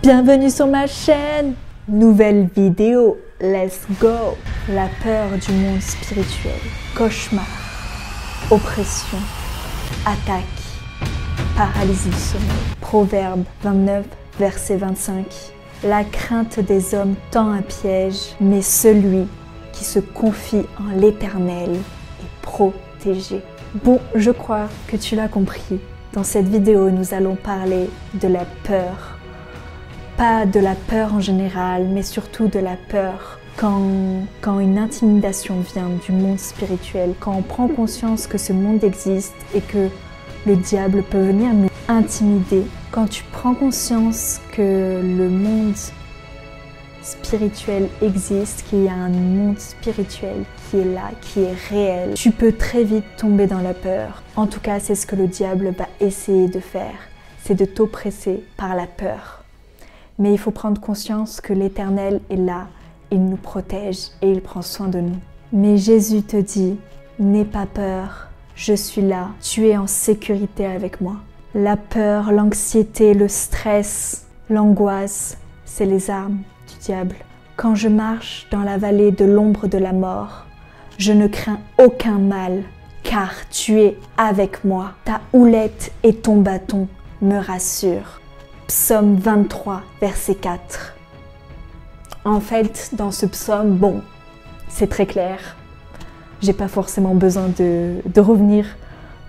Bienvenue sur ma chaîne. Nouvelle vidéo, let's go. La peur du monde spirituel, cauchemar, oppression, attaque, paralysie du sommeil. Proverbe 29, verset 25. La crainte des hommes tend un piège, mais celui qui se confie en l'Éternel est protégé. Bon, je crois que tu l'as compris. Dans cette vidéo, nous allons parler de la peur. Pas de la peur en général, mais surtout de la peur quand une intimidation vient du monde spirituel, quand on prend conscience que ce monde existe et que le diable peut venir nous intimider. Quand tu prends conscience que le monde spirituel existe, qu'il y a un monde spirituel qui est là, qui est réel, tu peux très vite tomber dans la peur. En tout cas, c'est ce que le diable va essayer de faire, c'est de t'oppresser par la peur. Mais il faut prendre conscience que l'Éternel est là, il nous protège et il prend soin de nous. Mais Jésus te dit, n'aie pas peur, je suis là, tu es en sécurité avec moi. La peur, l'anxiété, le stress, l'angoisse, c'est les armes du diable. Quand je marche dans la vallée de l'ombre de la mort, je ne crains aucun mal, car tu es avec moi. Ta houlette et ton bâton me rassurent. Psaume 23, verset 4. En fait, dans ce psaume, bon, c'est très clair. J'ai pas forcément besoin de revenir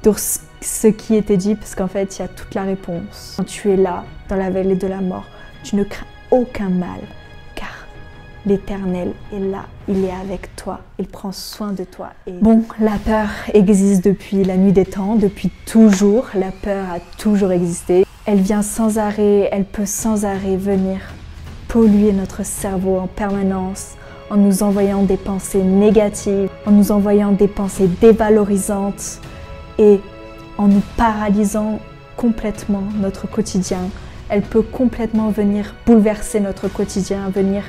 sur ce qui était dit, parce qu'en fait, il y a toute la réponse. Quand tu es là, dans la vallée de la mort, tu ne crains aucun mal, car l'Éternel est là, il est avec toi, il prend soin de toi. Et bon, la peur existe depuis la nuit des temps, depuis toujours, la peur a toujours existé. Elle vient sans arrêt, elle peut sans arrêt venir polluer notre cerveau en permanence, en nous envoyant des pensées négatives, en nous envoyant des pensées dévalorisantes et en nous paralysant complètement notre quotidien. Elle peut complètement venir bouleverser notre quotidien, venir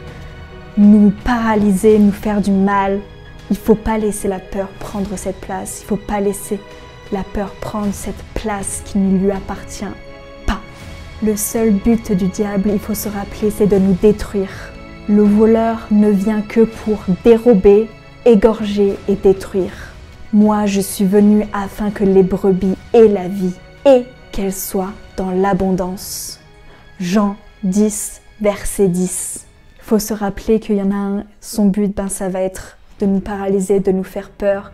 nous paralyser, nous faire du mal. Il ne faut pas laisser la peur prendre cette place, il ne faut pas laisser la peur prendre cette place qui ne lui appartient. Le seul but du diable, il faut se rappeler, c'est de nous détruire. Le voleur ne vient que pour dérober, égorger et détruire. Moi, je suis venu afin que les brebis aient la vie et qu'elles soient dans l'abondance. Jean 10, verset 10. Il faut se rappeler qu'il y en a un, son but, ça va être de nous paralyser, de nous faire peur.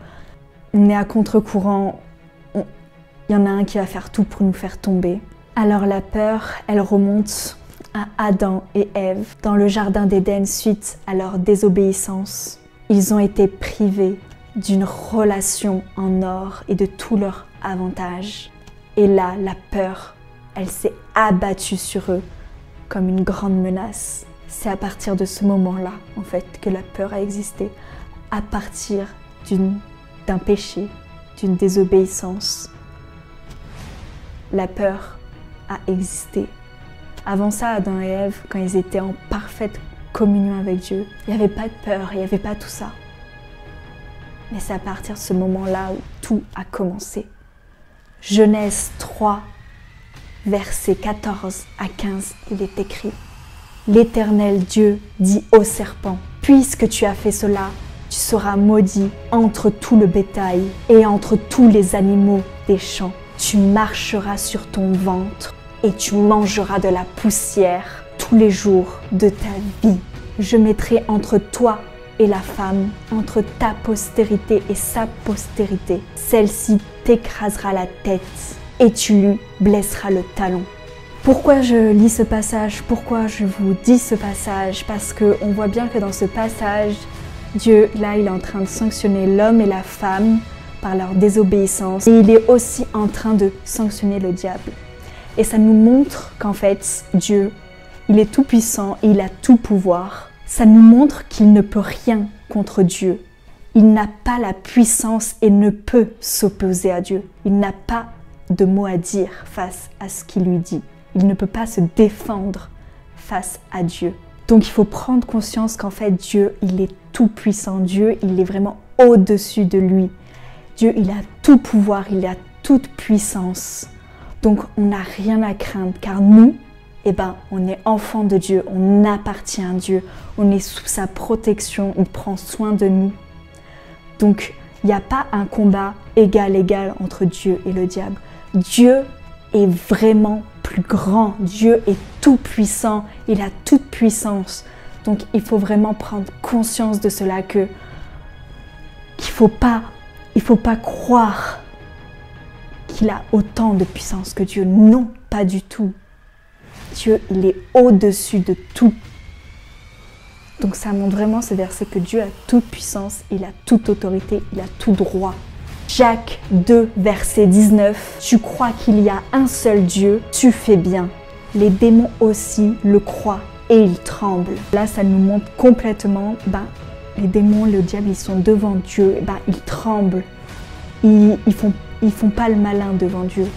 On est à contre-courant, il y en a un qui va faire tout pour nous faire tomber. Alors la peur, elle remonte à Adam et Ève dans le jardin d'Éden suite à leur désobéissance. Ils ont été privés d'une relation en or et de tous leurs avantages. Et là, la peur, elle s'est abattue sur eux comme une grande menace. C'est à partir de ce moment-là, en fait, que la peur a existé. À partir d'un péché, d'une désobéissance. La peur a existé. Avant ça, Adam et Ève, quand ils étaient en parfaite communion avec Dieu, il n'y avait pas de peur, il n'y avait pas tout ça. Mais c'est à partir de ce moment-là où tout a commencé. Genèse 3, versets 14 à 15, il est écrit « L'Éternel Dieu dit au serpent, puisque tu as fait cela, tu seras maudit entre tout le bétail et entre tous les animaux des champs. Tu marcheras sur ton ventre et tu mangeras de la poussière tous les jours de ta vie. Je mettrai entre toi et la femme, entre ta postérité et sa postérité. Celle-ci t'écrasera la tête et tu lui blesseras le talon. » Pourquoi je lis ce passage? Pourquoi je vous dis ce passage? Parce qu'on voit bien que dans ce passage, Dieu, là, il est en train de sanctionner l'homme et la femme par leur désobéissance. Et il est aussi en train de sanctionner le diable. Et ça nous montre qu'en fait, Dieu, il est tout puissant et il a tout pouvoir. Ça nous montre qu'il ne peut rien contre Dieu. Il n'a pas la puissance et ne peut s'opposer à Dieu. Il n'a pas de mot à dire face à ce qu'il lui dit. Il ne peut pas se défendre face à Dieu. Donc il faut prendre conscience qu'en fait, Dieu, il est tout puissant. Dieu, il est vraiment au-dessus de lui. Dieu, il a tout pouvoir, il a toute puissance. Donc on n'a rien à craindre car nous, eh ben, on est enfant de Dieu, on appartient à Dieu, on est sous sa protection, il prend soin de nous. Donc, il n'y a pas un combat égal entre Dieu et le diable. Dieu est vraiment plus grand, Dieu est tout puissant, il a toute puissance. Donc, il faut vraiment prendre conscience de cela, qu'il faut pas croire qu'il a autant de puissance que Dieu. Non, pas du tout. Dieu, il est au-dessus de tout. Donc ça montre vraiment ce verset que Dieu a toute puissance, il a toute autorité, il a tout droit. Jacques 2, verset 19. Tu crois qu'il y a un seul Dieu, tu fais bien. Les démons aussi le croient et ils tremblent. Là, ça nous montre complètement, les démons, le diable, ils sont devant Dieu, ils tremblent. Ils font pas le malin devant Dieu.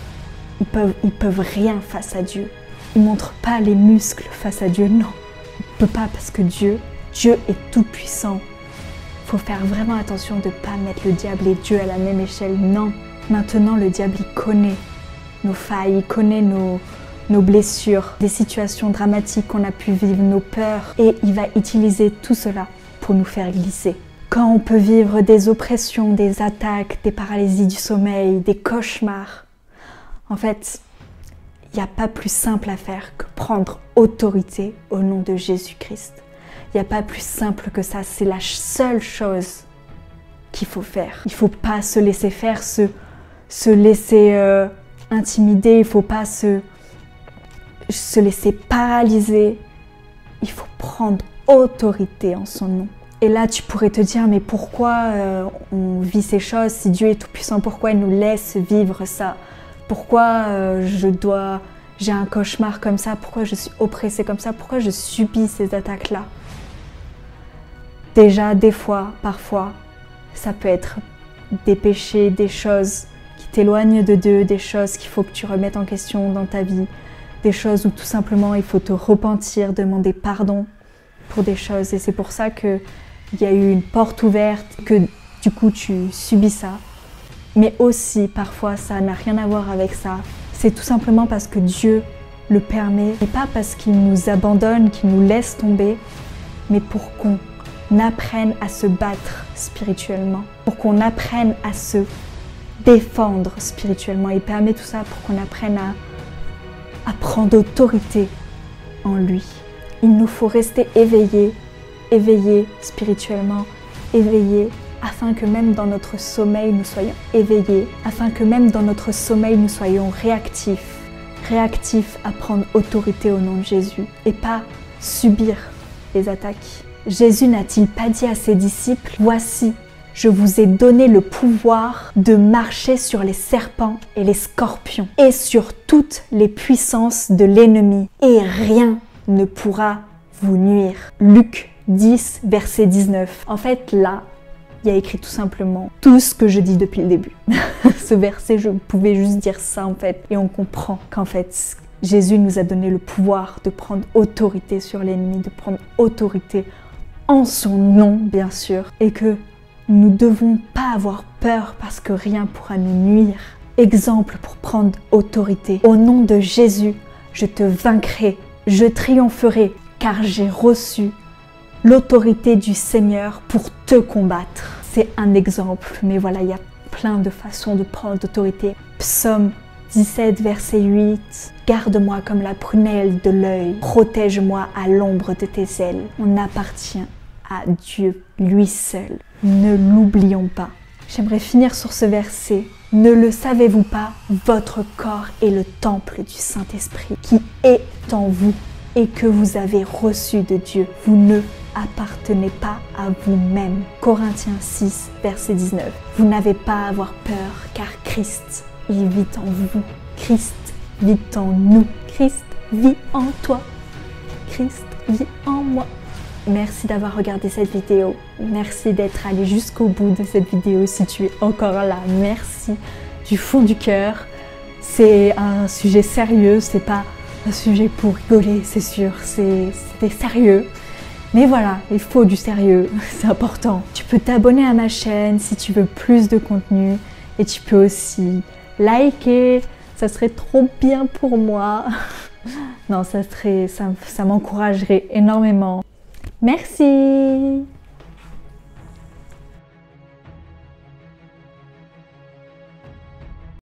Ils peuvent rien face à Dieu. Ils montrent pas les muscles face à Dieu, non. Il peut pas parce que Dieu est tout puissant. Il faut faire vraiment attention de ne pas mettre le diable et Dieu à la même échelle, non. Maintenant, le diable, il connaît nos failles, il connaît nos blessures, des situations dramatiques qu'on a pu vivre, nos peurs, et il va utiliser tout cela pour nous faire glisser. Quand on peut vivre des oppressions, des attaques, des paralysies du sommeil, des cauchemars, en fait, il n'y a pas plus simple à faire que prendre autorité au nom de Jésus-Christ. Il n'y a pas plus simple que ça, c'est la seule chose qu'il faut faire. Il ne faut pas se laisser faire, se laisser intimider, il ne faut pas se laisser paralyser. Il faut prendre autorité en son nom. Et là, tu pourrais te dire, mais pourquoi on vit ces choses? Si Dieu est tout-puissant, pourquoi il nous laisse vivre ça? Pourquoi j'ai un cauchemar comme ça? Pourquoi je suis oppressée comme ça? Pourquoi je subis ces attaques-là? Déjà, des fois, parfois, ça peut être des péchés, des choses qui t'éloignent de Dieu, des choses qu'il faut que tu remettes en question dans ta vie, des choses où tout simplement il faut te repentir, demander pardon pour des choses. Et c'est pour ça qu'il y a eu une porte ouverte, que du coup tu subis ça. Mais aussi, parfois, ça n'a rien à voir avec ça. C'est tout simplement parce que Dieu le permet, et pas parce qu'il nous abandonne, qu'il nous laisse tomber, mais pour qu'on apprenne à se battre spirituellement, pour qu'on apprenne à se défendre spirituellement. Il permet tout ça pour qu'on apprenne à prendre autorité en lui. Il nous faut rester éveillés spirituellement, éveillés, afin que même dans notre sommeil nous soyons éveillés, afin que même dans notre sommeil nous soyons réactifs à prendre autorité au nom de Jésus et pas subir les attaques. Jésus n'a-t-il pas dit à ses disciples, « Voici, je vous ai donné le pouvoir de marcher sur les serpents et les scorpions et sur toutes les puissances de l'ennemi, et rien ne pourra vous nuire. » Luc 10, verset 19. En fait, là, il y a écrit tout simplement tout ce que je dis depuis le début. Ce verset, je pouvais juste dire ça en fait, et on comprend qu'en fait, Jésus nous a donné le pouvoir de prendre autorité sur l'ennemi, de prendre autorité en son nom, bien sûr, et que nous ne devons pas avoir peur parce que rien pourra nous nuire. Exemple pour prendre autorité. Au nom de Jésus, je te vaincrai, je triompherai, car j'ai reçu l'autorité du Seigneur pour te combattre. C'est un exemple, mais voilà, il y a plein de façons de prendre autorité. Psaume 17, verset 8. Garde-moi comme la prunelle de l'œil, protège-moi à l'ombre de tes ailes. On appartient à Dieu, lui seul. Ne l'oublions pas. J'aimerais finir sur ce verset. Ne le savez-vous pas, votre corps est le temple du Saint-Esprit qui est en vous et que vous avez reçu de Dieu. Vous ne appartenez pas à vous-même. Corinthiens 6, verset 19. Vous n'avez pas à avoir peur car Christ, il vit en vous. Christ vit en nous. Christ vit en toi. Christ vit en moi. Merci d'avoir regardé cette vidéo. Merci d'être allé jusqu'au bout de cette vidéo. Si tu es encore là, merci du fond du cœur. C'est un sujet sérieux, c'est pas un sujet pour rigoler, c'est sûr. C'était sérieux. Mais voilà, il faut du sérieux, c'est important. Tu peux t'abonner à ma chaîne si tu veux plus de contenu. Et tu peux aussi liker, ça serait trop bien pour moi. Non, ça m'encouragerait énormément. Merci!